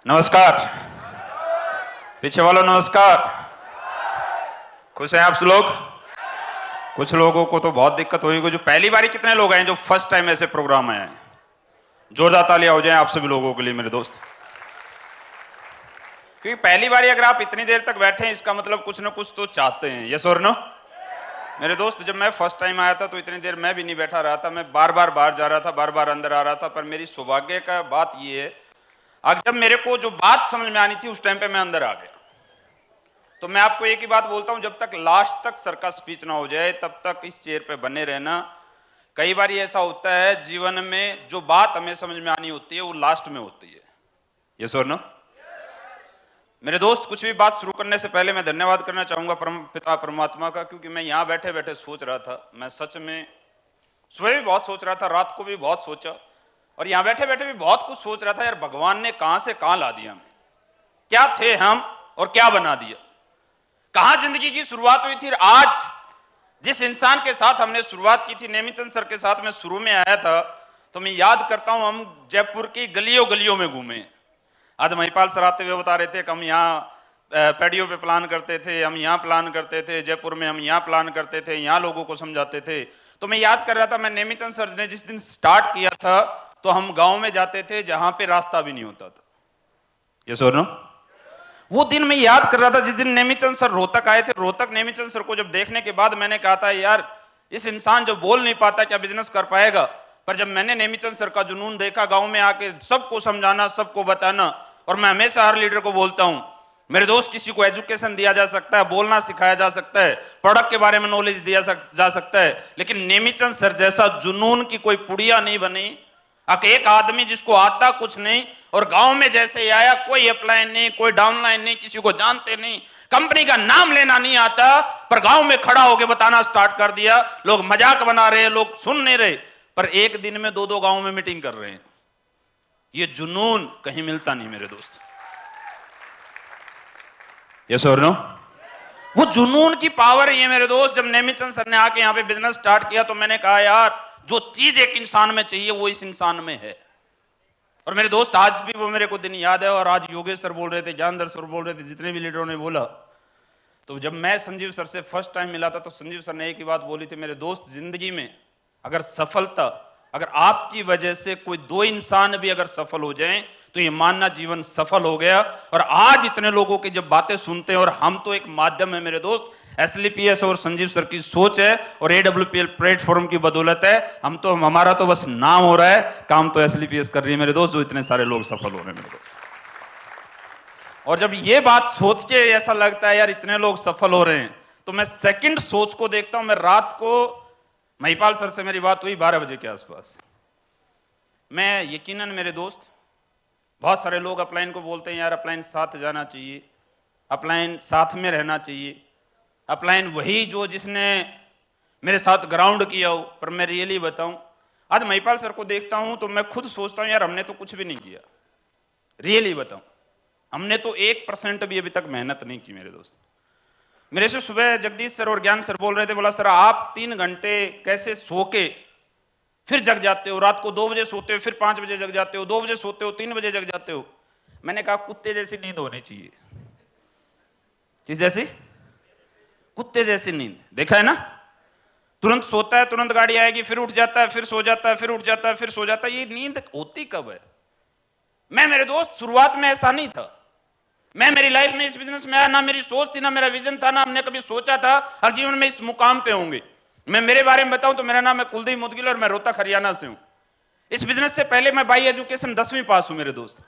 नमस्कार। पीछे वालों नमस्कार। खुश हैं आप लोग? कुछ लोगों को तो बहुत दिक्कत हुई। जो पहली बारी कितने लोग हैं जो फर्स्ट टाइम ऐसे प्रोग्राम में आए? जोरदार तालियां हो जाए आप सभी लोगों के लिए मेरे दोस्त। क्योंकि पहली बारी अगर आप इतनी देर तक बैठे हैं इसका मतलब कुछ ना कुछ तो चाहते हैं। यस और नो? मेरे दोस्त, जब मैं फर्स्ट टाइम आया था तो इतनी देर मैं भी नहीं बैठा रहा था। मैं बार बार बाहर जा रहा था, बार बार अंदर आ रहा था। पर मेरी सौभाग्य का बात ये है, आज जब मेरे को जो बात समझ में आनी थी उस टाइम पे मैं अंदर आ गया। तो मैं आपको एक ही बात बोलता हूं, जब तक लास्ट तक सर का स्पीच ना हो जाए तब तक इस चेयर पे बने रहना। कई बार ऐसा होता है जीवन में, जो बात हमें समझ में आनी होती है वो लास्ट में होती है। यस और नो? मेरे दोस्त, कुछ भी बात शुरू करने से पहले मैं धन्यवाद करना चाहूंगा परम पिता परमात्मा का, क्योंकि मैं यहां बैठे बैठे सोच रहा था। मैं सच में सुबह भी बहुत सोच रहा था, रात को भी बहुत सोचा, और यहां बैठे बैठे भी बहुत कुछ सोच रहा था। यार, भगवान ने कहां से कहां ला दिया हमें। क्या थे हम और क्या बना दिया। कहां जिंदगी की शुरुआत हुई थी। आज जिस इंसान के साथ हमने शुरुआत की थी, नेमिचंद सर के साथ मैं शुरू में आया था, तो मैं याद करता हूं हम जयपुर की गलियों गलियों में घूमे। आज महिपाल सर आते हुए बता रहे थे कि हम यहाँ पैडियो पे प्लान करते थे, हम यहाँ प्लान करते थे, जयपुर में हम यहाँ प्लान करते थे, यहाँ लोगों को समझाते थे। तो मैं याद कर रहा था, मैं नेमिचंद सर ने जिस दिन स्टार्ट किया था तो हम गांव में जाते थे जहां पे रास्ता भी नहीं होता था। ये सो नो? वो दिन मैं याद कर रहा था जिस दिन नेमिचंद सर रोहतक आए थे। रोहतक नेमिचंद सर को जब देखने के बाद मैंने कहा था, यार इस इंसान जो बोल नहीं पाता क्या बिजनेस कर पाएगा। पर जब मैंने नेमिचंद सर का जुनून देखा, गांव में आके सबको समझाना, सबको बताना, और मैं हमेशा हर लीडर को बोलता हूं, मेरे दोस्त, किसी को एजुकेशन दिया जा सकता है, बोलना सिखाया जा सकता है, प्रोडक्ट के बारे में नॉलेज दिया जा सकता है, लेकिन नेमिचंद सर जैसा जुनून की कोई पुड़िया नहीं बनी। एक आदमी जिसको आता कुछ नहीं और गांव में जैसे ही आया, कोई अपलाइन नहीं, कोई डाउनलाइन नहीं, किसी को जानते नहीं, कंपनी का नाम लेना नहीं आता, पर गांव में खड़ा होकर बताना स्टार्ट कर दिया। लोग मजाक बना रहे हैं, लोग सुन नहीं रहे, पर एक दिन में दो दो गांव में मीटिंग कर रहे हैं। ये जुनून कहीं मिलता नहीं मेरे दोस्त। यस और नो? वो जुनून की पावर ही है मेरे दोस्त। जब नेमिचंद सर ने आके यहाँ पे बिजनेस स्टार्ट किया तो मैंने कहा, यार जो चीज एक इंसान में चाहिए वो इस इंसान में है। और मेरे दोस्त, आज भी वो मेरे को दिन याद है। और आज योगेश सर बोल रहे थे, जानदर सर बोल रहे थे, जितने भी लीडरों ने बोला, तो जब मैं संजीव सर से फर्स्ट टाइम मिला था तो संजीव सर ने एक ही बात बोली थी, मेरे दोस्त, जिंदगी में अगर सफलता, अगर आपकी वजह से कोई दो इंसान भी अगर सफल हो जाएं तो ये मानना जीवन सफल हो गया। और आज इतने लोगों की जब बातें सुनते हैं, और हम तो एक माध्यम है मेरे दोस्त, एसएलपीएस और संजीव सर की सोच है और एडब्ल्यूपीएल प्लेटफॉर्म की बदौलत है। हमारा तो बस नाम हो रहा है, काम तो एसएलपीएस कर रही है मेरे दोस्त, जो इतने सारे लोग सफल हो रहे हैं मेरे दोस्त। और जब ये बात सोच के ऐसा लगता है यार इतने लोग सफल हो रहे हैं, तो मैं सेकंड सोच को देखता हूं। मैं रात को महिपाल सर से मेरी बात हुई 12 बजे के आसपास। मैं यकीनन मेरे दोस्त, बहुत सारे लोग अपलाइन को बोलते हैं, यार अपलाइन साथ जाना चाहिए, अपलाइन साथ में रहना चाहिए, अपलाइन वही जो जिसने मेरे साथ ग्राउंड किया हो। पर मैं रियली बताऊं, आज महिपाल सर को देखता हूं तो मैं खुद सोचता हूं, यार हमने तो कुछ भी नहीं किया। रियली बताऊं, हमने तो 1% भी अभी तक मेहनत नहीं की मेरे दोस्त। मेरे से सुबह जगदीश सर और ज्ञान सर बोल रहे थे, बोला सर आप 3 घंटे कैसे सो के फिर जग जाते हो, रात को 2 बजे सोते हो, फिर 5 बजे जग जाते हो, 2 बजे सोते हो, 3 बजे जग जाते हो। मैंने कहा कुत्ते जैसी नींद होनी चाहिए। किस जैसी? कुत्ते जैसी नींद। देखा है ना, तुरंत सोता है, तुरंत गाड़ी आएगी, फिर उठ जाता है, फिर सो जाता है, फिर उठ जाता है, फिर सो जाता है। ये नींद होती कब है? मैं मेरे दोस्त शुरुआत में ऐसा नहीं था। मैं मेरी लाइफ में इस बिजनेस में आया, ना मेरी सोच थी, ना मेरा विजन था, ना हमने कभी सोचा था हर जीवन में इस मुकाम पे होंगे। मैं मेरे बारे में बताऊं तो मेरा नाम है कुलदीप मुदगिल और मैं रोहतक हरियाणा से हूं। इस बिजनेस से पहले मैं बाई एजुकेशन 10वीं पास हूं मेरे दोस्त।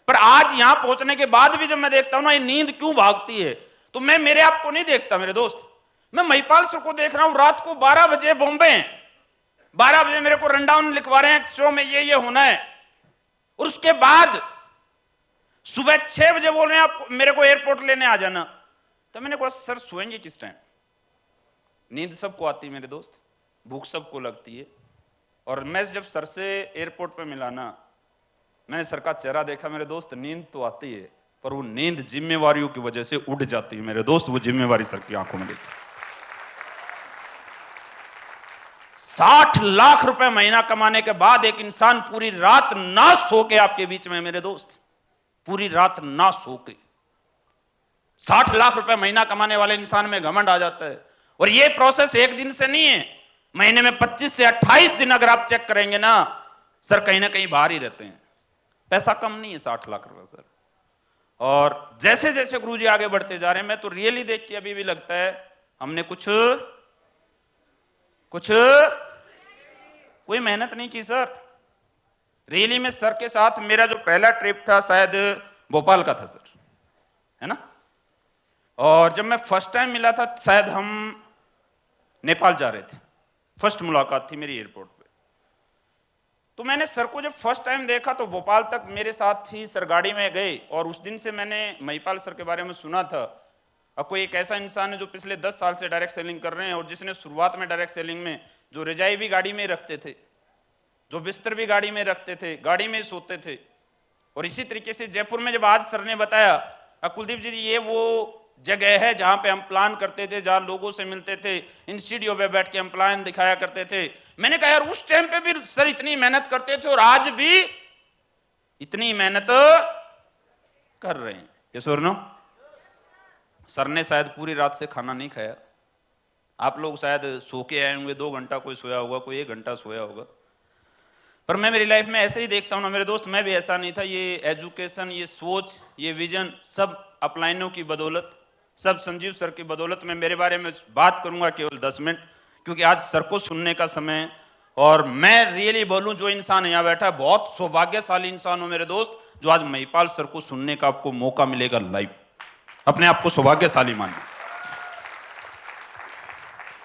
पर आज यहां पहुंचने के बाद भी जब मैं देखता हूं ना ये नींद क्यों भागती है, तो मैं मेरे आप को नहीं देखता मेरे दोस्त, मैं महिपाल सर को देख रहा हूं। रात को 12 बजे बॉम्बे, 12 बजे मेरे को रनडाउन लिखवा रहे हैं, शो में ये होना है, और उसके बाद सुबह 6 बजे बोल रहे हैं आप मेरे को एयरपोर्ट लेने आ जाना। तो मैंने कहा सर सोएंगे किस टाइम? नींद सबको आती है मेरे दोस्त, भूख सबको लगती है। और मैं जब सर से एयरपोर्ट पे मिला ना, मैंने सर का चेहरा देखा मेरे दोस्त, नींद तो आती है पर वो नींद जिम्मेवारियों की वजह से उड़ जाती है मेरे दोस्त। वो जिम्मेवारी सर की आंखों में देखी। 60 लाख रुपए महीना कमाने के बाद एक इंसान पूरी रात ना सो के आपके बीच में मेरे दोस्त, पूरी रात ना सो के 60 लाख रुपए महीना कमाने वाले इंसान में घमंड आ जाता है। और ये प्रोसेस एक दिन से नहीं है, महीने में 25 से 28 दिन अगर आप चेक करेंगे ना सर, कहीं ना कहीं बाहर ही रहते हैं। पैसा कम नहीं है 60 लाख रुपए सर। और जैसे जैसे गुरुजी आगे बढ़ते जा रहे हैं, मैं तो रियली देख के अभी भी लगता है हमने कुछ कोई मेहनत नहीं की सर। रियली में सर के साथ मेरा जो पहला ट्रिप था शायद भोपाल का था सर, है ना। और जब मैं फर्स्ट टाइम मिला था शायद हम नेपाल जा रहे थे, फर्स्ट मुलाकात थी मेरी एयरपोर्ट पे। तो मैंने सर को जब फर्स्ट टाइम देखा तो भोपाल तक मेरे साथ ही सर गाड़ी में गए, और उस दिन से मैंने महिपाल सर के बारे में सुना था। और कोई एक ऐसा इंसान है जो पिछले 10 साल से डायरेक्ट सेलिंग कर रहे हैं, और जिसने शुरुआत में डायरेक्ट सेलिंग में जो रजाई भी गाड़ी में रखते थे, जो बिस्तर भी गाड़ी में रखते थे, गाड़ी में सोते थे। और इसी तरीके से जयपुर में जब आज सर ने बताया कुलदीप जी ये वो जगह है जहां पे हम प्लान करते थे, जहां लोगों से मिलते थे, इन सीढ़ियों पे बैठ के हम प्लान दिखाया करते थे। मैंने कहा यार उस टाइम पे भी सर इतनी मेहनत करते थे और आज भी इतनी मेहनत कर रहे हैं। ये सुनो, सर ने शायद पूरी रात से खाना नहीं खाया। आप लोग शायद सो के आए होंगे, 2 घंटा कोई सोया होगा, कोई 1 घंटा सोया होगा। पर मैं मेरी लाइफ में ऐसे ही देखता हूँ ना मेरे दोस्त, मैं भी ऐसा नहीं था। ये एजुकेशन, ये सोच, ये विजन सब अपलाइनों की बदौलत, सब संजीव सर की बदौलत। मैं मेरे बारे में बात करूंगा केवल 10 मिनट, क्योंकि आज सर को सुनने का समय। और मैं रियली बोलूं, जो इंसान यहाँ बैठा है बहुत सौभाग्यशाली इंसान हो मेरे दोस्त, जो आज महिपाल सर को सुनने का आपको मौका मिलेगा लाइव। अपने आप को सौभाग्यशाली मानिए।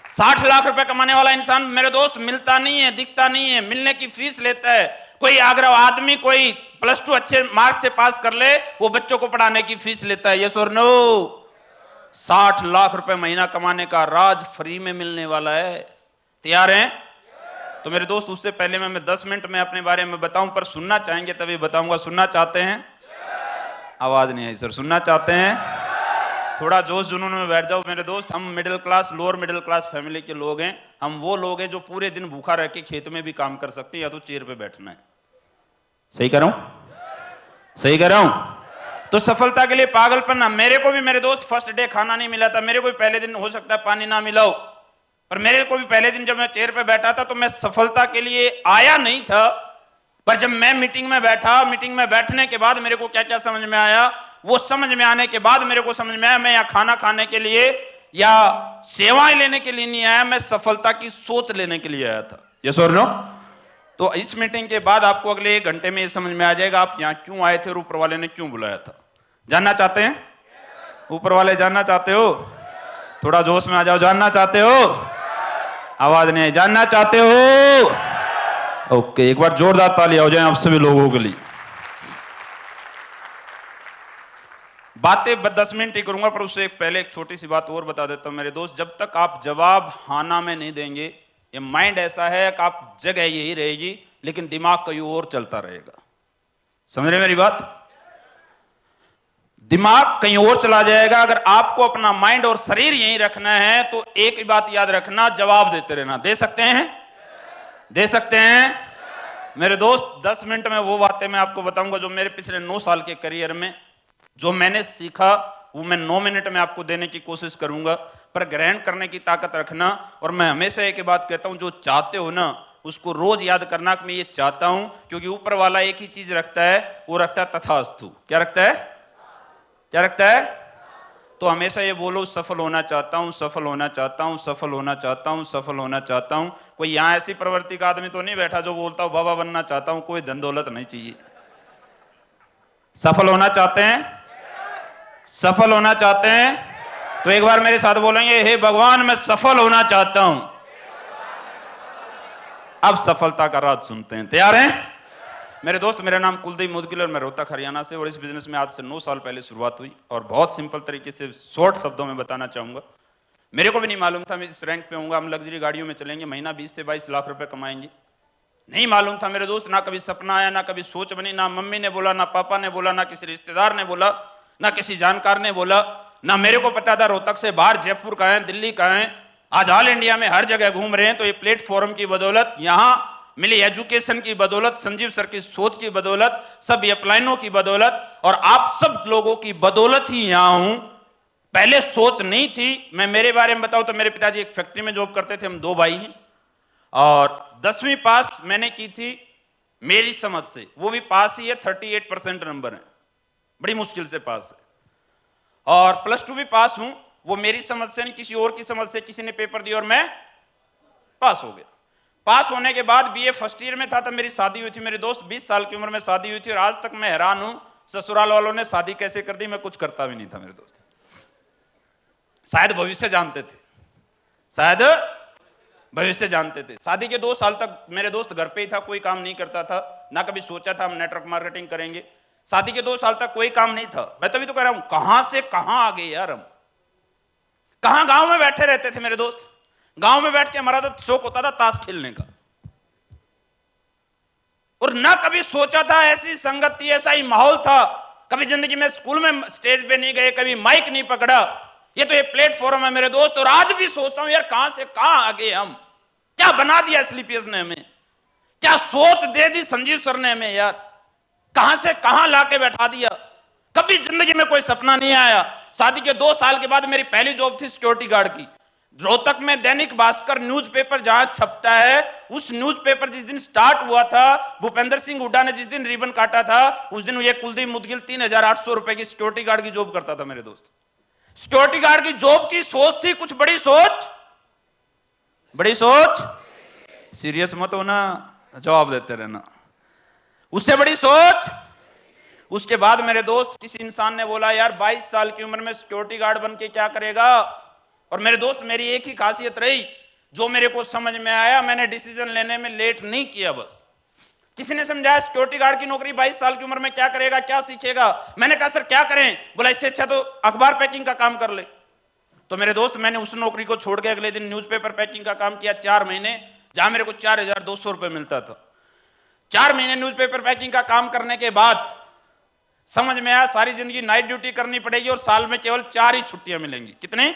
60 लाख रुपए कमाने वाला इंसान मेरे दोस्त मिलता नहीं है, दिखता नहीं है, मिलने की फीस लेता है। कोई अगर आदमी कोई +2 अच्छे मार्क्स से पास कर ले, वो बच्चों को पढ़ाने की फीस लेता है। यस और नो? 60 लाख रुपए महीना कमाने का राज फ्री में मिलने वाला है। तैयार हैं? तो मेरे दोस्त उससे पहले मैं 10 मिनट में अपने बारे में बताऊं, पर सुनना चाहेंगे तभी बताऊंगा। सुनना चाहते हैं? आवाज नहीं आई सर। सुनना चाहते हैं? थोड़ा जोश जुनून में बैठ जाओ मेरे दोस्त। हम middle class, lower middle class family के लोग हैं। हम वो लोग हैं जो पूरे दिन भूखा रह के खेत में भी काम कर सकते हैं, या तो चेयर पे बैठना है। सही कर रहा हूं? सही कर रहा हूं? तो सफलता के लिए पागलपन ना। मेरे को भी मेरे दोस्त फर्स्ट डे खाना नहीं मिला था। मेरे को भी पहले दिन हो सकता है पानी ना मिला हो, पर मेरे को भी पहले दिन जब मैं चेयर पे बैठा था तो मैं सफलता के लिए आया नहीं था। पर जब मैं मीटिंग में बैठा, मीटिंग में बैठने के बाद मेरे को क्या क्या समझ में आया, वो समझ में आने के बाद मेरे को समझ में आया मैं यहाँ खाना खाने के लिए या सेवाएं लेने के लिए नहीं आया, मैं सफलता की सोच लेने के लिए आया था। यस और नो? तो इस मीटिंग के बाद आपको अगले 1 घंटे में ये समझ में आ जाएगा आप यहाँ क्यों आए थे और ऊपर वाले ने क्यों बुलाया था। जानना चाहते हैं? ऊपर वाले जानना चाहते हो? थोड़ा जोश में आ जाओ। जानना चाहते हो? आवाज नहीं आई। जानना चाहते हो? ओके, एक बार जोरदार तालियां हो जाए आप सभी लोगों के लिए। बातें 10 मिनट ही करूंगा, पर उससे पहले एक छोटी सी बात और बता देता हूं मेरे दोस्त। जब तक आप जवाब हाना में नहीं देंगे, ये माइंड ऐसा है कि आप जगह यही रहेगी लेकिन दिमाग कहीं और चलता रहेगा। समझ रहे मेरी बात? दिमाग कहीं और चला जाएगा। अगर आपको अपना माइंड और शरीर यहीं रखना है तो एक ही बात याद रखना, जवाब देते रहना। दे सकते हैं? दे सकते हैं? मेरे दोस्त 10 मिनट में वो बातें मैं आपको बताऊंगा जो मेरे पिछले 9 साल के करियर में जो मैंने सीखा, वो मैं 9 मिनट में आपको देने की कोशिश करूंगा। पर ग्रहण करने की ताकत रखना। और मैं हमेशा एक बात कहता हूं, जो चाहते हो ना उसको रोज याद करना कि मैं ये चाहता हूं, क्योंकि ऊपर वाला एक ही चीज रखता है, वो रखता है तथास्तु। क्या रखता है? क्या रखता है? तो हमेशा ये बोलो, सफल होना चाहता हूं, सफल होना चाहता हूं, सफल होना चाहता हूं, सफल होना चाहता हूं। कोई यहां ऐसी प्रवृत्ति का आदमी तो नहीं बैठा जो बोलता हूं बाबा बनना चाहता हूं, कोई धन दौलत नहीं चाहिए। सफल होना चाहते हैं? सफल होना चाहते हैं? तो एक बार मेरे साथ बोलेंगे, हे भगवान मैं सफल होना चाहता हूं। अब सफलता का राज सुनते हैं। तैयार हैं मेरे दोस्त? मेरा नाम कुलदीप मुदगिल और मैं रोहतक हरियाणा से, और इस बिजनेस में आज से 9 साल पहले शुरुआत हुई। और बहुत सिंपल तरीके से शॉर्ट शब्दों में बताना चाहूंगा, मेरे को भी नहीं मालूम था मैं इस रैंक पे होऊंगा। हम लग्जरी गाड़ियों में चलेंगे, महीना 20 से 22 लाख रुपए कमाएंगे, नहीं मालूम था मेरे दोस्त। ना कभी सपना आया, ना कभी सोच बनी, ना मम्मी ने बोला, ना पापा ने बोला, ना किसी रिश्तेदार ने बोला, ना किसी जानकार ने बोला, ना मेरे को पता था रोहतक से बाहर जयपुर कहाँ है, दिल्ली कहाँ है। आज ऑल इंडिया में हर जगह घूम रहे हैं। तो ये प्लेटफॉर्म की बदौलत यहाँ मिली एजुकेशन की बदौलत, संजीव सर की सोच की बदौलत, सब अपलाइनों की बदौलत और आप सब लोगों की बदौलत ही यहां हूं। पहले सोच नहीं थी। मैं मेरे बारे में बताऊं तो मेरे पिताजी एक फैक्ट्री में जॉब करते थे, हम 2 भाई हैं और 10वीं पास मैंने की थी मेरी समझ से, वो भी पास ही है, 38% नंबर है, बड़ी मुश्किल से पास है। और +2 भी पास हूं, वो मेरी समझ से नहीं, किसी और की समझ से, किसी ने पेपर दिया और मैं पास हो गया। पास होने के बाद बीए फर्स्ट ईयर में था तब मेरी शादी हुई थी। मेरे दोस्त 20 साल की उम्र में शादी हुई थी और आज तक मैं हैरान हूं ससुराल वालों ने शादी कैसे कर दी। मैं कुछ करता भी नहीं था। मेरे दोस्त शायद भविष्य जानते थे, शायद भविष्य जानते थे। शादी के 2 साल तक मेरे दोस्त घर पे ही था, कोई काम नहीं करता था, ना कभी सोचा था हम नेटवर्क मार्केटिंग करेंगे। शादी के 2 साल तक कोई काम नहीं था। मैं तभी तो कह रहा हूं कहां से कहां आ गए यार हम। कहां गांव में बैठे रहते थे मेरे दोस्त, गांव में बैठ के हमारा तो शौक होता था ताश खेलने का, और ना कभी सोचा था ऐसी संगति, ऐसा ही माहौल था। कभी जिंदगी में स्कूल में स्टेज पे नहीं गए, कभी माइक नहीं पकड़ा। ये तो ये प्लेटफॉर्म है मेरे दोस्त। और आज भी सोचता हूं यार कहां से कहां आ गए हम। क्या बना दिया एसलीपीएस ने हमें, क्या सोच दे दी संजीव सर ने हमें यार, कहां से कहां लाके बैठा दिया। कभी जिंदगी में कोई सपना नहीं आया। शादी के 2 साल के बाद मेरी पहली जॉब थी सिक्योरिटी गार्ड की। रोहतक में दैनिक भास्कर न्यूज़पेपर जहां छपता है, उस न्यूज़पेपर जिस दिन स्टार्ट हुआ था, भूपेंद्र सिंह हुड्डा ने जिस दिन रिबन काटा था, उस दिन ये कुलदीप मुदगिल 3800 रुपए की सिक्योरिटी गार्ड की जॉब करता था मेरे दोस्त। सिक्योरिटी गार्ड की जॉब की सोच थी कुछ बड़ी सोच, बड़ी सोच। सीरियस मत होना, जवाब देते रहना। उससे बड़ी सोच। उसके बाद मेरे दोस्त किसी इंसान ने बोला यार 22 साल की उम्र में सिक्योरिटी गार्ड बन के क्या करेगा। और मेरे दोस्त मेरी एक ही खासियत रही, जो मेरे को समझ में आया, मैंने डिसीजन लेने में लेट नहीं किया। बस किसी ने समझाया सिक्योरिटी गार्ड की नौकरी 22 साल की उम्र में क्या करेगा, क्या सीखेगा। मैंने कहा सर क्या करें। बोला इससे अच्छा तो अखबार पैकिंग का काम कर ले। तो मेरे दोस्त मैंने उस नौकरी को छोड़ के अगले दिन न्यूज़पेपर पैकिंग का काम किया 4 महीने, जहां मेरे को 4200 रुपए मिलता था। 4 महीने न्यूज़पेपर पैकिंग का काम करने के बाद समझ में आया सारी जिंदगी नाइट ड्यूटी करनी पड़ेगी और साल में केवल 4 ही छुट्टियां मिलेंगी। कितनी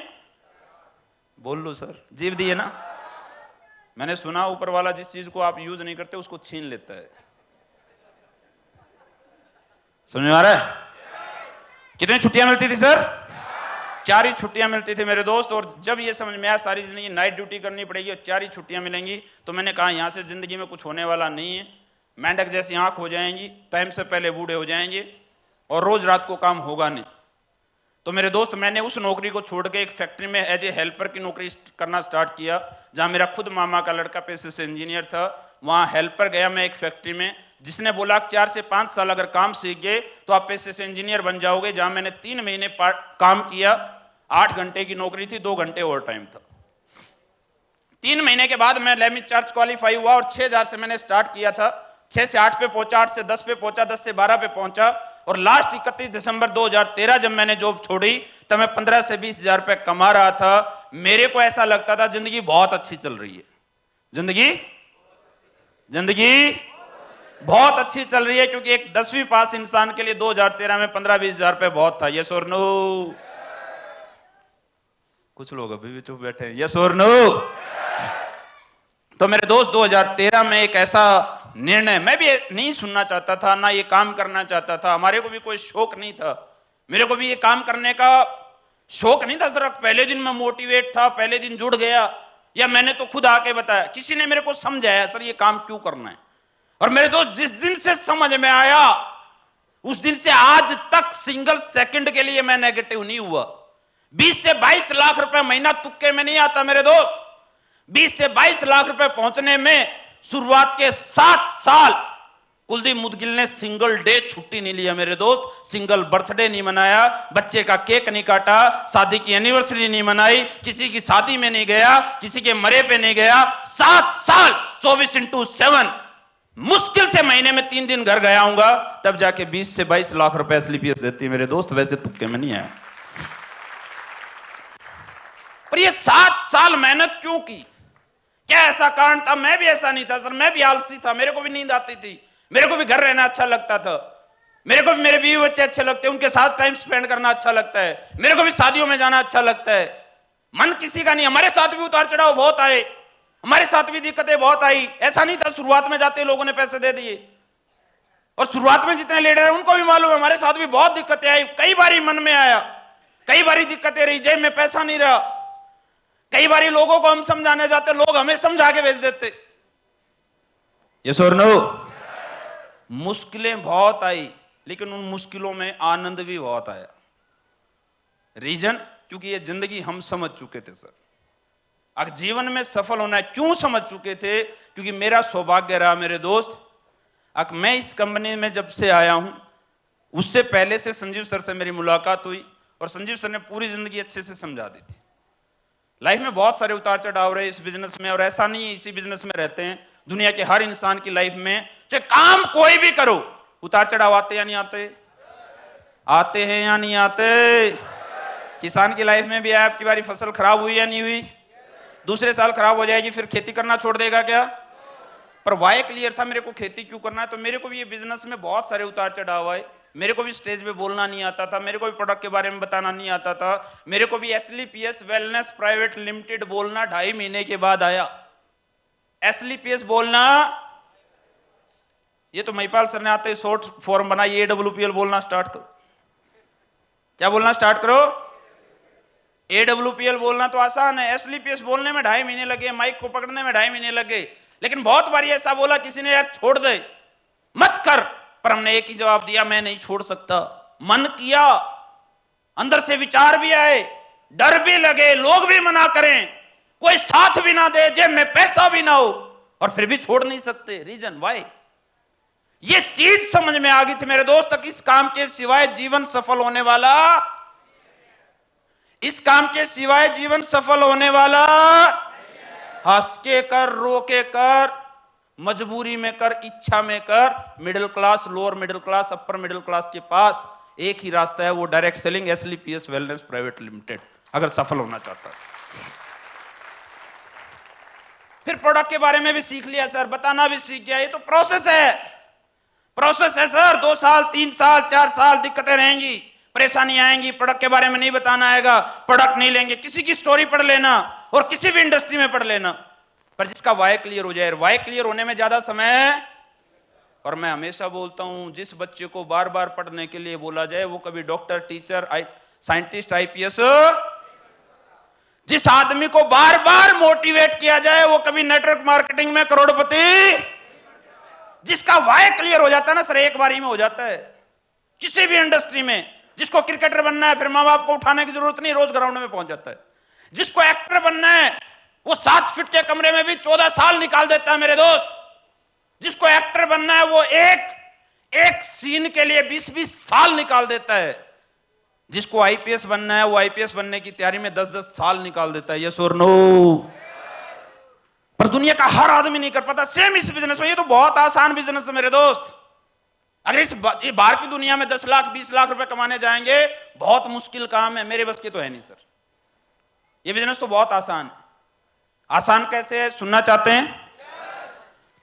बोल लो सर, जीव दिए ना। मैंने सुना ऊपर वाला जिस चीज को आप यूज नहीं करते उसको छीन लेता है। समझ में आ रहा है? कितनी छुट्टियां मिलती थी सर? 4 ही छुट्टियां मिलती थी मेरे दोस्त। और जब ये समझ में आया सारी जिंदगी नाइट ड्यूटी करनी पड़ेगी और 4 ही छुट्टियां मिलेंगी, तो मैंने कहा यहां से जिंदगी में कुछ होने वाला नहीं है। मेंढक जैसी आंख हो जाएंगी, टाइम से पहले बूढ़े हो जाएंगे और रोज रात को काम होगा नहीं। तो मेरे दोस्त मैंने उस नौकरी को छोड़ के एक फैक्ट्री में एज ए हेल्पर की नौकरी करना स्टार्ट किया, जहां मेरा खुद मामा का लड़का पेशे से इंजीनियर था। वहां हेल्पर गया मैं एक फैक्ट्री में, जिसने बोला 4 से 5 साल अगर काम सीख गए तो आप पेशे से इंजीनियर बन जाओगे। जहां मैंने 3 महीने काम किया। 8 घंटे की नौकरी थी, 2 घंटे ओवर टाइम था। 3 महीने के बाद मैं लेमी चार्ज क्वालिफाई हुआ और 6000 से मैंने स्टार्ट किया था। 6 से 8 पे पहुंचा, 8 से 10 पे पहुंचा, 10 से 12 पे पहुंचा। और लास्ट 31 दिसंबर 2013 जब मैंने जॉब छोड़ी तब मैं 15 से 20 हजार रुपए कमा रहा था। मेरे को ऐसा लगता था जिंदगी बहुत अच्छी चल रही है, जिंदगी बहुत अच्छी चल रही है। क्योंकि एक 10वीं पास इंसान के लिए 2013 में 15-20 हजार रुपए बहुत था। यस और नो? कुछ लोग अभी भी चुप बैठे हैं। यस और नो? तो मेरे दोस्त 2013 में एक ऐसा निर्णय, मैं भी नहीं सुनना चाहता था, ना ये काम करना चाहता था। हमारे को भी कोई शौक नहीं था, मेरे को भी ये काम करने का शौक नहीं था सर। पहले दिन मैं मोटिवेट था, पहले दिन जुड़ गया, या मैंने तो खुद आके बताया, किसी ने मेरे को समझाया सर ये काम क्यों करना है। और मेरे दोस्त जिस दिन से समझ में आया उस दिन से आज तक सिंगल सेकंड के लिए मैं नेगेटिव नहीं हुआ। 20 से 22 लाख रुपए महीना तुक्के में नहीं आता मेरे दोस्त। 20 से 22 लाख रुपए पहुंचने में शुरुआत के 7 साल कुलदीप मुदगिल ने सिंगल डे छुट्टी नहीं लिया मेरे दोस्त, सिंगल बर्थडे नहीं मनाया, बच्चे का केक नहीं काटा, शादी की एनिवर्सरी नहीं मनाई, किसी की शादी में नहीं गया, किसी के मरे पे नहीं गया। 7 साल 24x7 मुश्किल से महीने में 3 दिन घर गया हूंगा, तब जाके 20 से 22 लाख रुपए एसलीपीएस देती मेरे दोस्त। वैसे तुक्के में नहीं आया। पर ये 7 साल मेहनत क्यों की? क्या ऐसा कारण था? मैं भी ऐसा नहीं था सर, मैं भी आलसी था, मेरे को भी नींद आती थी, मेरे को भी घर रहना अच्छा लगता था, मेरे को भी मेरे बीवी बच्चे अच्छे लगते हैं, उनके साथ टाइम स्पेंड करना अच्छा लगता है, मेरे को भी शादियों में जाना अच्छा लगता है। मन किसी का नहीं, हमारे साथ भी उतार चढ़ाव बहुत आए, हमारे साथ भी दिक्कतें बहुत आई। ऐसा नहीं था शुरुआत में जाते लोगों ने पैसे दे दिए, और शुरुआत में जितने लीडर हैं उनको भी मालूम है हमारे साथ भी बहुत दिक्कतें आई। कई बारी मन में आया, कई बारी दिक्कतें रही, जेब में पैसा नहीं रहा, कई बारी लोगों को हम समझाने जाते, लोग हमें समझा के भेज देते। यस और नो? मुश्किलें बहुत आई, लेकिन उन मुश्किलों में आनंद भी बहुत आया। रीजन, क्योंकि ये जिंदगी हम समझ चुके थे सर। अगर जीवन में सफल होना है, क्यों समझ चुके थे? क्योंकि मेरा सौभाग्य रहा मेरे दोस्त, अगर मैं इस कंपनी में जब से आया हूं, उससे पहले से संजीव सर से मेरी मुलाकात हुई, और संजीव सर ने पूरी जिंदगी अच्छे से समझा दी थी। लाइफ में बहुत सारे उतार चढ़ाव रहे इस बिजनेस में, और ऐसा नहीं है इसी बिजनेस में रहते हैं, दुनिया के हर इंसान की लाइफ में चाहे काम कोई भी करो, उतार चढ़ाव आते या नहीं आते? आते हैं या नहीं आते? किसान की लाइफ में भी आया, आपकी बारी फसल खराब हुई या नहीं हुई? दूसरे साल खराब हो जाएगी, फिर खेती करना छोड़ देगा क्या? पर वाई क्लियर था, मेरे को खेती क्यों करना है। तो मेरे को भी ये बिजनेस में बहुत सारे उतार चढ़ाव आए। मेरे को भी स्टेज पे बोलना नहीं आता था, मेरे को भी प्रोडक्ट के बारे में बताना नहीं आता था, मेरे को भी एसलीपीएस वेलनेस प्राइवेट लिमिटेड बोलना 2.5 महीने के बाद आया। एसलीपीएस बोलना, ये तो महिपाल सर ने आते ही शॉर्ट फॉर्म बनाई, एडब्ल्यूपीएल बोलना स्टार्ट करो। क्या बोलना स्टार्ट करो? एडब्ल्यूपीएल बोलना तो आसान है, एसलीपीएस बोलने में 2.5 महीने लगे, माइक को पकड़ने में 2.5 महीने लगे। लेकिन बहुत बारी ऐसा बोला किसी ने, यार छोड़ दे, मत कर, पर हमने एक ही जवाब दिया, मैं नहीं छोड़ सकता। मन किया, अंदर से विचार भी आए, डर भी लगे, लोग भी मना करें, कोई साथ भी ना दे, जेब में पैसा भी ना हो, और फिर भी छोड़ नहीं सकते। Reason why? ये चीज समझ में आ गई थी मेरे दोस्त, तक इस काम के सिवाय जीवन सफल होने वाला, इस काम के सिवाय जीवन सफल होने वाला, हंस के कर, रो के कर, मजबूरी में कर, इच्छा में कर, middle class, lower middle class, upper middle class के पास एक ही रास्ता है, वो direct selling, SLPS wellness private limited, अगर सफल होना चाहता है। फिर प्रोडक्ट के बारे में भी सीख लिया सर, बताना भी सीख गया। ये तो प्रोसेस है, प्रोसेस है सर। 2 साल 3 साल 4 साल दिक्कतें रहेंगी, परेशानी आएंगी, प्रोडक्ट के बारे में नहीं बताना आएगा, प्रोडक्ट नहीं लेंगे, किसी की स्टोरी पढ़ लेना, और किसी भी इंडस्ट्री में पढ़ लेना, पर जिसका वाई क्लियर हो जाए। वाई क्लियर होने में ज्यादा समय, और मैं हमेशा बोलता हूं, जिस बच्चे को बार बार पढ़ने के लिए बोला जाए वो कभी डॉक्टर, टीचर, साइंटिस्ट, आईपीएस, जिस आदमी को बार बार मोटिवेट किया जाए वो कभी नेटवर्क मार्केटिंग में करोड़पति। जिसका वाई क्लियर हो जाता है ना सर, एक बारी में हो जाता है किसी भी इंडस्ट्री में। जिसको क्रिकेटर बनना है, फिर माँ बाप को उठाने की जरूरत नहीं, रोज ग्राउंड में पहुंच जाता है। जिसको एक्टर बनना है, वो 7 फीट के कमरे में भी 14 साल निकाल देता है मेरे दोस्त। जिसको एक्टर बनना है, वो एक सीन के लिए 20-20 साल निकाल देता है। जिसको आईपीएस बनना है, वो आईपीएस बनने की तैयारी में 10-10 साल निकाल देता है। यस और नो? पर दुनिया का हर आदमी नहीं कर पाता। सेम इस बिजनेस में, ये तो बहुत आसान बिजनेस है मेरे दोस्त। अगर इस बाहर की दुनिया में 10 लाख 20 लाख रुपए कमाने जाएंगे, बहुत मुश्किल काम है, मेरे बस की तो है नहीं सर। ये बिजनेस तो बहुत आसान है। आसान कैसे है, सुनना चाहते हैं?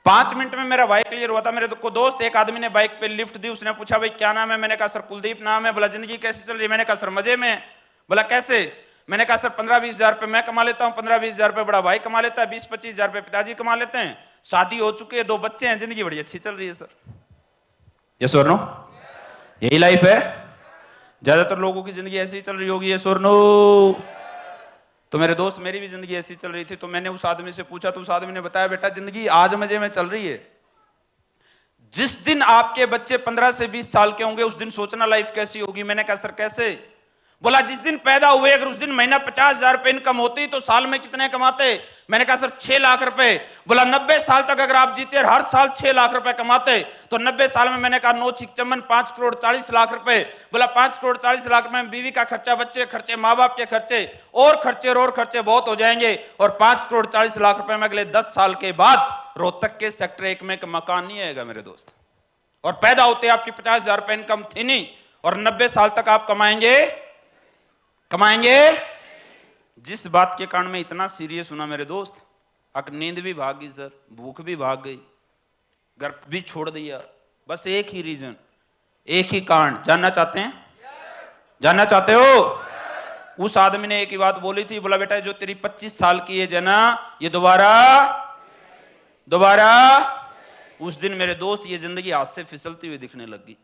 5 मिनट में मेरा बाइक क्लियर हुआ था। मेरे को दोस्त, एक आदमी ने बाइक पे लिफ्ट दी, उसने पूछा भाई क्या नाम है? मैंने कहा सर कुलदीप नाम है। बोला जिंदगी कैसी चल रही है? मैंने कहा सर मजे में। बोला कैसे? मैंने कहा सर 15-20 हजार रुपए मैं कमा लेता हूँ, 15-20 हजार रुपए बड़ा भाई कमा लेता है, 20-25 हजार रुपए पिताजी कमा लेते हैं, शादी हो चुकी है, 2 बच्चे हैं, जिंदगी बड़ी अच्छी चल रही है सर। यस और नो? यही लाइफ है। ज्यादातर लोगों की जिंदगी ऐसी ही चल रही होगी। यस और नो? तो मेरे दोस्त, मेरी भी जिंदगी ऐसी चल रही थी। तो मैंने उस आदमी से पूछा, तो उस आदमी ने बताया बेटा जिंदगी आज मजे में चल रही है। जिस दिन आपके बच्चे 15 से 20 साल के होंगे उस दिन सोचना लाइफ कैसी होगी। मैंने कहा सर कैसे? बोला जिस दिन पैदा हुए अगर उस दिन महीना 50 हजार रुपए इनकम होती तो साल में कितने कमाते? मैंने कहा सर 6 लाख रुपए। बोला 90 साल तक अगर आप जीते और हर साल 6 लाख रुपए कमाते तो 90 साल में, मैंने कहा 9 छिक चमन 5 करोड़ 40 लाख रुपए। बोला 5 करोड़ 40 लाख में बीवी का खर्चा, बच्चे खर्चे, माँ बाप के खर्चे और खर्चे बहुत हो जाएंगे, और 5 करोड़ 40 लाख रुपए में अगले 10 साल के बाद रोहतक के सेक्टर 1 में एक मकान नहीं आएगा मेरे दोस्त। और पैदा होते आपकी 50 हजार रुपए इनकम थी नहीं, और 90 साल तक आप कमाएंगे। जिस बात के कारण मैं इतना सीरियस हुआ मेरे दोस्त, अगर नींद भी भाग गई सर, भूख भी भाग गई, घर भी छोड़ दिया, बस एक ही रीजन, एक ही कारण। जानना चाहते हैं? जानना चाहते हो? उस आदमी ने एक ही बात बोली थी, बोला बेटा जो तेरी 25 साल की एज है ना, ये दोबारा उस दिन मेरे दोस्त ये जिंदगी हाथ से फिसलती हुई दिखने लगी।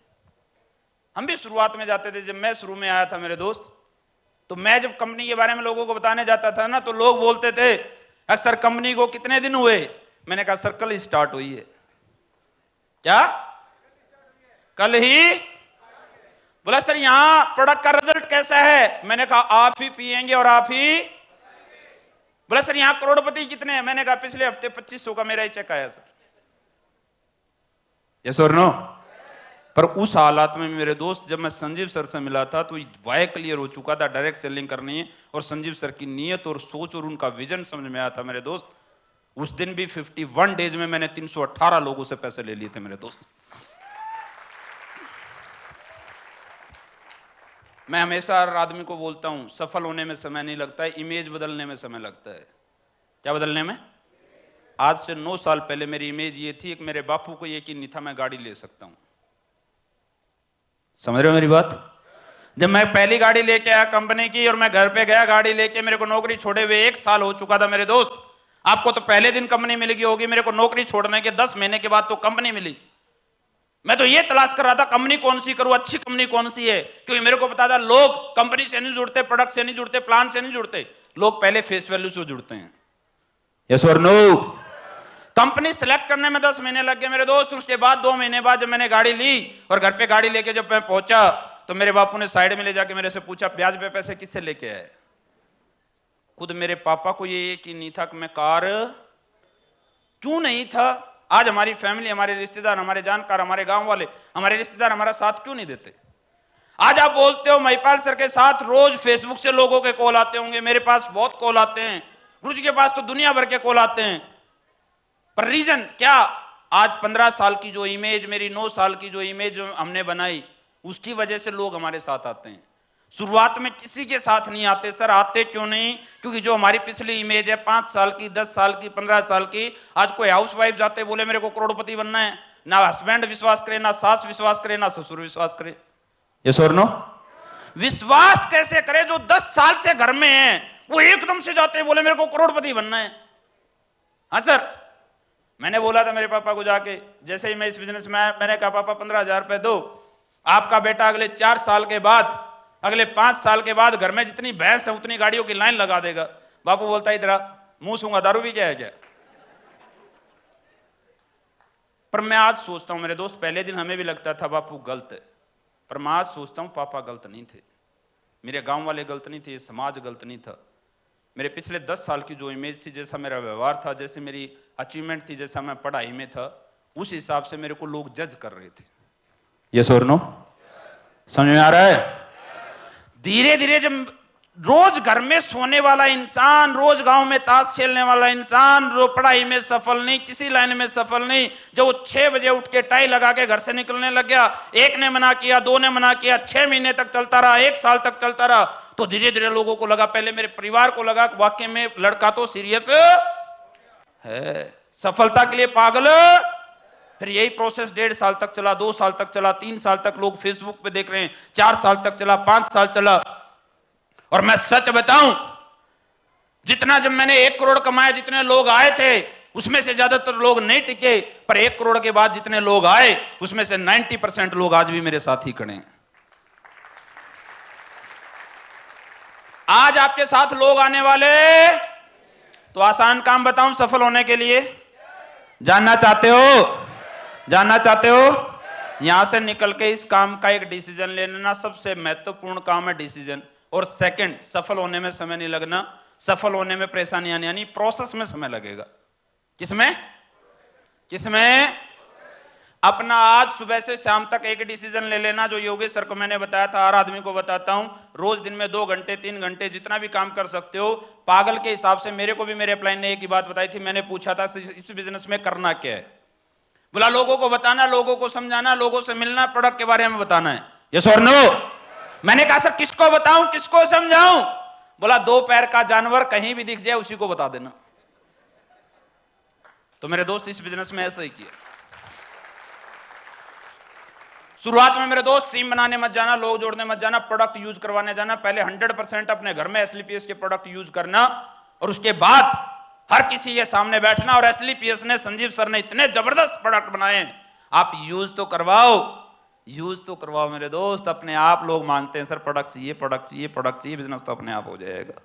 हम भी शुरुआत में जाते थे, जब मैं शुरू में आया था मेरे दोस्त, तो मैं जब कंपनी के बारे में लोगों को बताने जाता था ना, तो लोग बोलते थे सर कंपनी को कितने दिन हुए? मैंने कहा सर कल ही स्टार्ट हुई है। क्या कल ही? बोला सर यहां प्रोडक्ट का रिजल्ट कैसा है? मैंने कहा आप ही पिएंगे और आप ही। बोला सर यहां करोड़पति कितने हैं? मैंने कहा पिछले हफ्ते 2500 का मेरा ही चेक आया सर। यस और नो? पर उस हालात में मेरे दोस्त जब मैं संजीव सर से मिला था तो वाय क्लियर हो चुका था, डायरेक्ट सेलिंग करनी है, और संजीव सर की नीयत और सोच और उनका विजन समझ में आया था मेरे दोस्त। उस दिन भी 51 डेज में मैंने 318 लोगों से पैसे ले लिए थे मेरे दोस्त। मैं हमेशा हर आदमी को बोलता हूं सफल होने में समय नहीं लगता है, इमेज बदलने में समय लगता है। क्या बदलने में? आज से 9 साल पहले मेरी इमेज ये थी, एक मेरे बापू को यकीन नहीं था मैं गाड़ी ले सकता हूं। समझ रहे हो मेरी बात? जब मैं पहली गाड़ी लेके आया कंपनी की और मैं घर पे गया गाड़ी लेके, मेरे को नौकरी छोड़े हुए 1 साल हो चुका था मेरे दोस्त। आपको तो पहले दिन कंपनी मिल गई होगी, मेरे को नौकरी छोड़ने के 10 महीने के बाद तो कंपनी मिली। मैं तो ये तलाश कर रहा था कंपनी कौन सी करूं, अच्छी कंपनी कौन सी है, क्योंकि मेरे को पता था लोग कंपनी से नहीं जुड़ते, प्रोडक्ट से नहीं जुड़ते, प्लान से नहीं जुड़ते, लोग पहले फेस वैल्यू से जुड़ते हैं। यस और नो? कंपनी सिलेक्ट करने में 10 महीने लग गए मेरे दोस्त। उसके बाद 2 महीने बाद जब मैंने गाड़ी ली और घर पे गाड़ी लेके जब मैं पहुंचा तो मेरे बापू ने साइड में ले जाके मेरे से पूछा ब्याज पे पैसे किससे लेके आए? खुद मेरे पापा को ये यकीन नहीं था कि मैं कार क्यों नहीं था। आज हमारी फैमिली, हमारे रिश्तेदार, हमारे जानकार, हमारे गांव वाले, हमारे रिश्तेदार हमारा साथ क्यों नहीं देते? आज आप बोलते हो महिपाल सर के साथ रोज फेसबुक से लोगों के कॉल आते होंगे, मेरे पास बहुत कॉल आते हैं, गुरु जी के पास तो दुनिया भर के कॉल आते हैं, पर रीजन क्या? आज 15 साल की जो इमेज, मेरी 9 साल की जो इमेज हमने बनाई, उसकी वजह से लोग हमारे साथ आते हैं। शुरुआत में किसी के साथ नहीं आते। सर आते क्यों नहीं? क्योंकि जो हमारी पिछली इमेज है 5 साल की, 10 साल की, 15 साल की, आज कोई हाउसवाइफ जाते बोले मेरे को करोड़पति बनना है, ना हस्बैंड विश्वास करे, ना सास विश्वास करे, ना ससुर विश्वास करे। यस और नो? विश्वास कैसे करे जो 10 साल से घर में है, वो एकदम से जाते बोले मेरे को करोड़पति बनना है। हाँ सर, मैंने बोला था मेरे पापा को जाके, जैसे ही मैं इस बिजनेस में आया, मैंने कहा पापा 15,000 रुपए दो, आपका बेटा अगले 4 साल के बाद, अगले 5 साल के बाद घर में जितनी भैंस है उतनी गाड़ियों की लाइन लगा देगा। बापू बोलता इधर मुंह सूंगा दारू भी क्या है क्या? पर मैं आज सोचता हूं मेरे दोस्त, पहले दिन हमें भी लगता था बापू गलत है, पर मैं आज सोचता हूं पापा गलत नहीं थे, मेरे गांव वाले गलत नहीं थे, समाज गलत नहीं था। मेरे पिछले 10 साल की जो इमेज थी, जैसा मेरा व्यवहार था, जैसे मेरी अचीवमेंट थी, जैसा मैं पढ़ाई में था, उस हिसाब से मेरे को लोग जज कर रहे थे। यस और नो? समझ में आ रहा है? धीरे धीरे जब रोज घर में सोने वाला इंसान, रोज गांव में ताश खेलने वाला इंसान, जो पढ़ाई में सफल नहीं, किसी लाइन में सफल नहीं, जब वो 6 बजे उठ के टाई लगा के घर से निकलने लग गया, 1 ने मना किया, 2 ने मना किया, 6 महीने तक चलता रहा, 1 साल तक चलता रहा, तो धीरे धीरे लोगों को लगा, पहले मेरे परिवार को लगा वाकई में लड़का तो सीरियस है, सफलता के लिए पागल। फिर यही प्रोसेस 1.5 साल तक चला, 2 साल तक चला, 3 साल तक लोग फेसबुक पे देख रहे हैं, 4 साल तक चला, 5 साल चला। और मैं सच बताऊं, जितना जब मैंने 1 करोड़ कमाया, जितने लोग आए थे उसमें से ज्यादातर लोग नहीं टिके, पर 1 करोड़ के बाद जितने लोग आए उसमें से 90% लोग आज भी मेरे साथ ही खड़े हैं। आज आपके साथ लोग आने वाले, तो आसान काम बताऊं सफल होने के लिए? जानना चाहते हो? जानना चाहते हो? यहां से निकल के इस काम का एक डिसीजन ले लेना, सबसे महत्वपूर्ण काम है डिसीजन। और सेकंड, सफल होने में समय नहीं लगना, सफल होने में परेशानी आनी, यानी प्रोसेस में समय लगेगा। किसमें? किसमें? अपना आज सुबह से शाम तक एक डिसीजन ले लेना, जो योगेश सर को मैंने बताया था, हर आदमी को बताता हूं, रोज दिन में 2 घंटे 3 घंटे जितना भी काम कर सकते हो। पागल के हिसाब से मेरे को भी मेरे अपलाइन ने एक ही बात बताई थी, मैंने पूछा था इस बिजनेस में करना क्या है? बोला लोगों को बताना, लोगों को समझाना, लोगों से मिलना, प्रोडक्ट के बारे में बताना है। यस और नो? मैंने कहा सर किसको बताऊं, किसको समझाऊं? बोला 2 पैर का जानवर कहीं भी दिख जाए उसी को बता देना। तो मेरे दोस्त इस बिजनेस में ऐसा ही किया। शुरुआत में मेरे दोस्त टीम बनाने मत जाना, लोग जोड़ने मत जाना, प्रोडक्ट यूज करवाने जाना। पहले 100% अपने घर में एसलीपीएस के प्रोडक्ट यूज करना और उसके बाद हर किसी के सामने बैठना। और एसलीपीएस ने, संजीव सर ने इतने जबरदस्त प्रोडक्ट बनाए, आप यूज तो करवाओ, यूज तो करवाओ मेरे दोस्त। अपने आप लोग मांगते हैं सर प्रोडक्ट चाहिए, प्रोडक्ट चाहिए, प्रोडक्ट चाहिए, बिजनेस तो अपने आप हो जाएगा।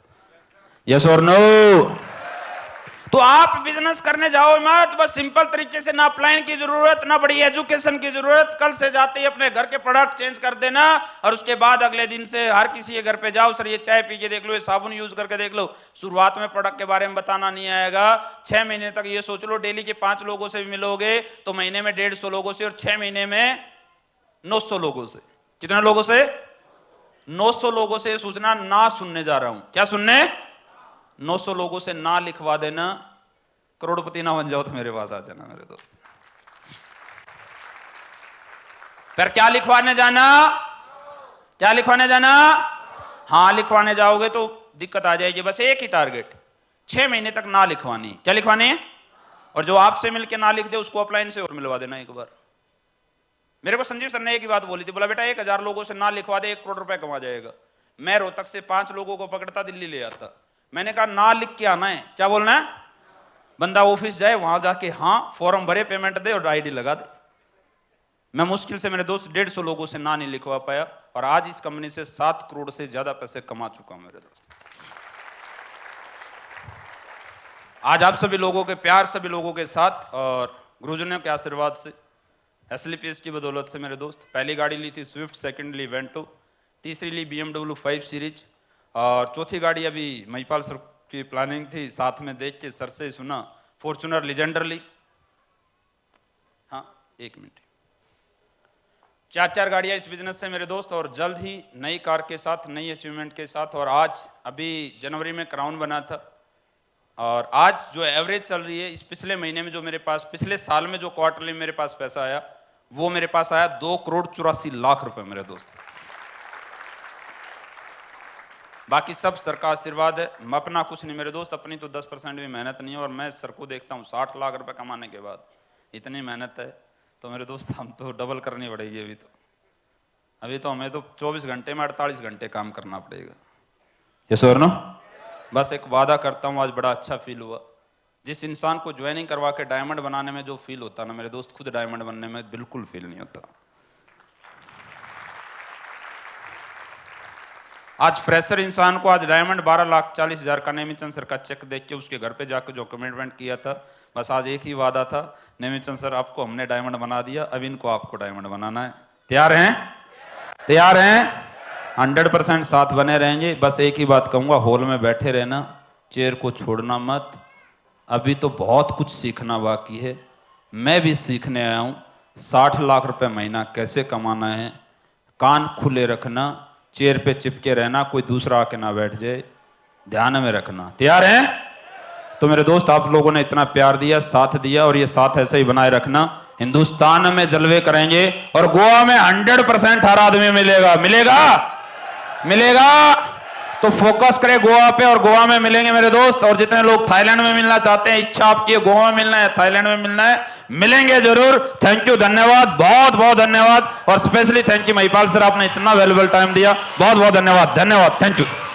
यस और नो? तो आप बिजनेस करने जाओ मत, बस सिंपल तरीके से, ना अपलाइन की जरूरत, ना बड़ी एजुकेशन की जरूरत। कल से जाते ही अपने घर के प्रोडक्ट चेंज कर देना और उसके बाद अगले दिन से हर किसी के घर पे जाओ, सर ये चाय पी के देख लो, ये साबुन यूज करके देख लो। शुरुआत में प्रोडक्ट के बारे में बताना नहीं आएगा, 6 महीने तक ये सोच लो डेली के 5 लोगों से भी मिलोगे तो महीने में 150 लोगों से, और 6 महीने में 900 लोगों से। कितने लोगों से? 900 लोगों से सूचना ना सुनने जा रहा हूं। क्या सुनने? 900 लोगों से ना लिखवा देना। करोड़पति ना बन जाओ तो मेरे पास आ जाना मेरे दोस्त। फिर क्या लिखवाने जाना? क्या लिखवाने जाना? हाँ, लिखवाने जाओगे तो दिक्कत आ जाएगी। बस एक ही टारगेट, 6 महीने तक ना लिखवानी। क्या लिखवानी है? और जो आपसे मिलके ना लिख दे उसको अपलाइन से और मिलवा देना एक बार। मेरे को संजीव सर ने एक ही बात बोली थी, बोला बेटा 1000 लोगों से ना लिखवा दे, 1 करोड़ रुपए कमा जाएगा। मैं रोहतक से 5 लोगों को पकड़ता, दिल्ली ले आता। मैंने कहा ना लिख के आना है। क्या बोलना है? बंदा ऑफिस जाए, वहां जाके हाँ फॉर्म भरे, पेमेंट दे और आईडी लगा दे। मैं मुश्किल से मेरे दोस्त 150 लोगों से ना नहीं लिखवा पाया और आज इस कंपनी से 7 करोड़ से ज्यादा पैसे कमा चुका हूं मेरे दोस्त। आज आप सभी लोगों के प्यार, सभी लोगों के साथ और गुरुजनों के आशीर्वाद से, एसलीपीएस की बदौलत से मेरे दोस्त, पहली गाड़ी ली थी स्विफ्ट, सेकेंडली वेंटो, तीसरी ली BMW 5 सीरीज और चौथी गाड़ी अभी महिपाल सर की प्लानिंग थी, साथ में देख के सर से सुना, फॉर्च्यूनर लीजेंडर ली। हाँ 1 मिनट। 4 गाड़ियां इस बिजनेस से मेरे दोस्त, और जल्द ही नई कार के साथ, नई अचीवमेंट के साथ। और आज अभी जनवरी में क्राउन बना था और आज जो एवरेज चल रही है, इस पिछले महीने में जो मेरे पास, पिछले साल में जो क्वार्टरली मेरे पास पैसा आया, वो मेरे पास आया 2 करोड़ 84 लाख रुपए मेरे दोस्त। बाकी सब सर का आशीर्वाद है, मैं अपना कुछ नहीं मेरे दोस्त, अपनी तो 10% भी मेहनत नहीं है। और मैं सर को देखता हूँ 60 लाख रुपए कमाने के बाद इतनी मेहनत है, तो मेरे दोस्त हम तो डबल करनी पड़ेगी। अभी तो हमें तो 24 घंटे में 48 घंटे काम करना पड़ेगा। ये सर ना, बस एक वादा करता हूँ, आज बड़ा अच्छा फील हुआ। जिस इंसान को ज्वाइनिंग करवा के डायमंड बनाने में जो फील होता ना मेरे दोस्त, खुद डायमंड बनने में बिल्कुल फील नहीं होता। आज फ्रेशर इंसान को आज डायमंड 12,40,000 का नेमीचंद सर का चेक देख के उसके घर पे जाकर जो कमिटमेंट किया था, बस आज एक ही वादा था, नेमीचंद सर आपको हमने डायमंड बना दिया, अब इनको आपको डायमंड बनाना है। तैयार हैं? तैयार हैं? 100% साथ बने रहेंगे। बस एक ही बात कहूंगा, हॉल में बैठे रहना, चेयर को छोड़ना मत। अभी तो बहुत कुछ सीखना बाकी है, मैं भी सीखने आया हूं। 60 लाख रुपए महीना कैसे कमाना है, कान खुले रखना, चेयर पे चिपके रहना, कोई दूसरा आके ना बैठ जाए, ध्यान में रखना। तैयार हैं? तो मेरे दोस्त आप लोगों ने इतना प्यार दिया, साथ दिया, और ये साथ ऐसे ही बनाए रखना। हिंदुस्तान में जलवे करेंगे और गोवा में 100% हर आदमी मिलेगा। मिलेगा? मिलेगा? तो फोकस करें गोवा पे, और गोवा में मिलेंगे मेरे दोस्त। और जितने लोग थाईलैंड में मिलना चाहते हैं, इच्छा आपकी है गोवा में मिलना है, थाईलैंड में मिलना है, मिलेंगे जरूर। थैंक यू, धन्यवाद, बहुत बहुत धन्यवाद। और specially thank you Mahipal sir, आपने इतना वैल्यूएबल टाइम दिया, बहुत बहुत धन्यवाद। धन्यवाद, थैंक यू।